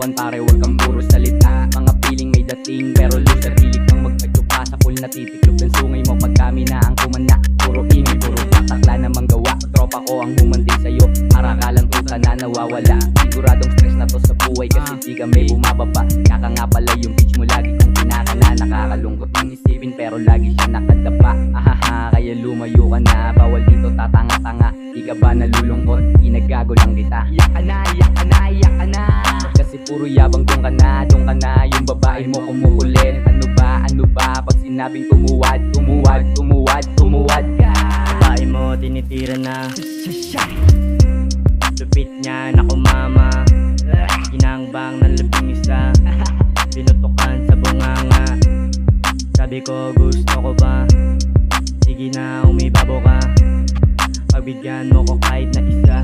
larawan pare, huwag kang puro salita. Mga piling may dating pero loser, hilig kang magpagtupa sa pool na titiklop ng sungay mo pag kami na ang kumanda. Puro ingay, puro patakla na manggawa. Tropa ko ang humanding sa'yo, arakalang tuta na nawawala. Siguradong stress na to sa buhay kasi di kami bumababa. Kaka nga pala yung bitch mo lagi kong kinakana. Nakakalungkot ng isipin pero lagi siya nakadapa. Ahaha, kaya lumayo ka na, bawal dito tatanga-tanga. Di ka ba nalulungkot? Inagago lang kita. Iyak ka na, iyak ka na, iyak ka na. Kasi puro yabang doon ka na. Yung babae mo kumukulit. Ano ba? Pag sinabing tumuwad, tumuwad, tumuwad, tumuwad ka. Babae mo tinitira na, lupit niya na kumama. Ginangbang ng labing isa, pinutukan sa bunganga. Sabi ko gusto ko ba, sige na umibabo ka. Pagbigyan mo ko kahit na isa.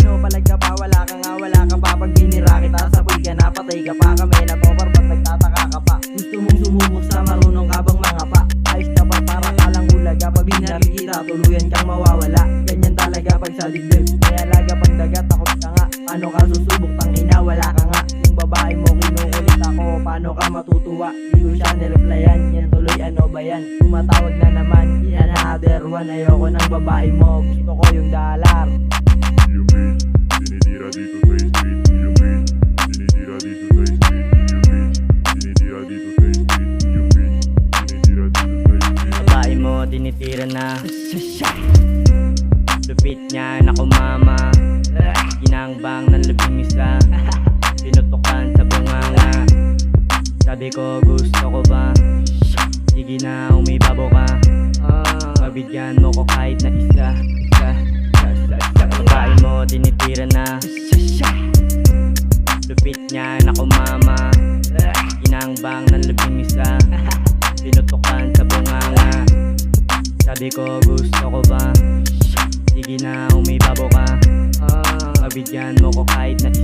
Ano palag ka pa, wala ka pa. Pag binira kita, sabay ka na, patay ka pa. Kami na to, ba't nagtataka ka pa? Gusto mong sumubok sa marunong ka bang mga pa? Ayos ka ba para kalang hulaga? Pag binari kita, tuluyan kang mawawala. Ganyan talaga pag sa dibdib, may alaga pag dagat, takot ka nga. Paano ka susubok, tangina, wala ka nga. Yung babae mo kinukulit ako, paano ka matutuwa? Di ko siya nireplyan, yan tuloy ano ba yan? Tumatawag na naman, yan another one. Ayoko ng babae mo, gusto ko yung dollar. Yung beat, tinitira dito sa street. Yung beat, tinitira dito sa street. Yung beat, tinitira dito sa street. Yung beat, tinitira dito sa street. Babae mo tinitira na, lupit niya na kumama. Ginangbang ng labing isa, pinutukan sa bunganga. Sabi ko gusto ko ba, sige na umibabo ka. Pagbigyan mo ko kahit na isa. Babae mo tinitira na, lupit niya na kumama. Ginangbang ng labing isa, pinutukan sa bunganga. Sabi ko gusto ko ba, sige na umibabo ka. Pagbigyan mo ko kahit na isa.